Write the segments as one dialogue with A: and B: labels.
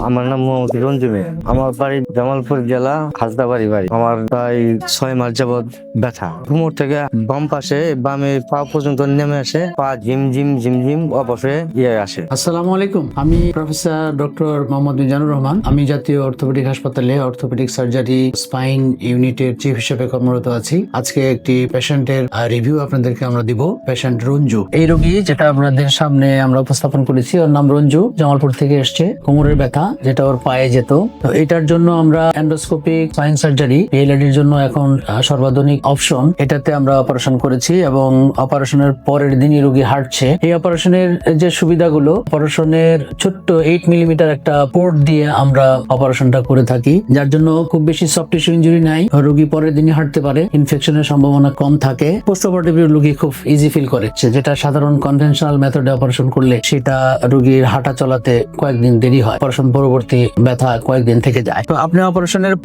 A: আমার নাম মোহাম্মদ রঞ্জু মিয়া। আমার বাড়ি জামালপুর জেলা খাজদাবাড়ি বাড়ি। আমার প্রায় 6 মাস যাবৎ ব্যথা। কোমর থেকে বাম পাশে বামে পা পর্যন্ত নেমে আসে, পা ঝিমঝিম অবশ্যই আসে।
B: আসসালামু আলাইকুম, আমি প্রফেসর ডক্টর মোহাম্মদ মিজানুর রহমান। আমি জাতীয় অর্থোপেডিক হাসপাতালে অর্থোপেডিক সার্জারি স্পাইন ইউনিটের চিফ হিসেবে কর্মরত আছি। আজকে একটি পেশেন্টের রিভিউ আপনাদেরকে আমরা দিব। পেশেন্ট রঞ্জু, এই রোগী যেটা আপনাদের সামনে আমরা উপস্থাপন করেছি, ওর নাম রঞ্জু, জামালপুর থেকে এসছে। কোমরের ব্যথা যেটা ওর পায়ে যেত, তো এটার জন্য আমরা এন্ডোস্কোপিক স্পাইন সার্জারি পিএলআইডির জন্য এখন সর্বাধুনিক অপশন, এটাতে আমরা অপারেশন করেছি এবং অপারেশনের পরের দিনই রোগী হাঁটছে। এই অপারেশনের যে সুবিধাগুলো, অপারেশনের ছোট্ট 8 মিলিমিটার একটা পোর্ট দিয়ে আমরা অপারেশনটা করে থাকি, যার জন্য খুব বেশি সফট টিস্যু ইনজুরি নাই। রোগী পরের দিনই হাঁটতে পারে, ইনফেকশনের সম্ভাবনা কম থাকে। পোস্ট অপারেটিভ রোগী খুব ইজি ফিল করে, যেটা সাধারণ কনভেনশনাল মেথডে অপারেশন করলে সেটা রোগীর হাঁটা চলাতে কয়েকদিন দেরি হয়, অপারেশন পরবর্তী ব্যথা কয়েকদিন থেকে যায়। তো আপনি অপারেশনের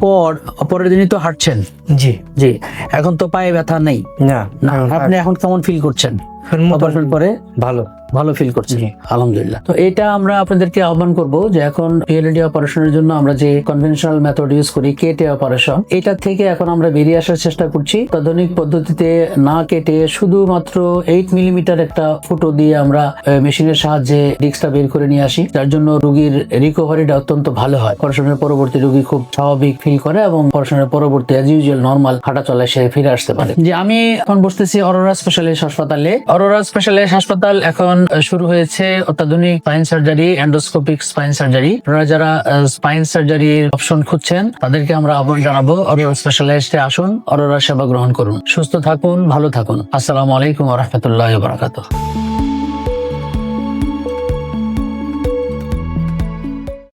B: পরের দিনই তো হাঁটছেন?
A: জি
B: জি। এখন তো পায়ে ব্যথা নেই?
A: না।
B: আপনি এখন কেমন ফিল করছেন অপারেশন পরে? ভালো ফিল করছি, আলহামদুলিল্লাহ। তো এটা আমরা আপনাদেরকে আহ্বান করব যে এখন পিএলআইডি অপারেশনের জন্য আমরা যে কনভেনশনাল মেথড ইউজ করি, কেটে অপারেশন, এটা থেকে এখন আমরা বেরিয়ে আসার চেষ্টা করছি। আধুনিক পদ্ধতিতে না কেটে শুধুমাত্র 8 মিলিমিটার একটা ফুটো দিয়ে আমরা মেশিনের সাহায্যে ডিস্কটা বের করে নিয়ে আসি, যার জন্য রোগীর রিকভারিটা অত্যন্ত ভালো হয়। অপারেশনের পরবর্তী রোগী খুব স্বাভাবিক ফিল করে এবং অপারেশনের পরবর্তী অ্যাজ ইউজুয়াল নরমাল হাঁটা চলায় সে ফিরে আসতে পারে। যে আমি এখন বসতেছি অরোরা স্পেশালিস্ট হাসপাতালে। অরোরা স্পেশালিস্ট হাসপাতাল এখন শুরু হয়েছে অত্যাধুনিক spine surgery, endoscopic spine surgery. আপনারা যারা স্পাইন সার্জারির অপশন খুঁজছেন তাদেরকে আমরা আহ্বান জানাবো, অরোরা স্পেশালিস্টে আসুন, অরোরা সেবা গ্রহণ করুন। সুস্থ থাকুন, ভালো থাকুন। আসসালামু আলাইকুম ওয়া রাহমাতুল্লাহি ওয়া বারাকাতুহু।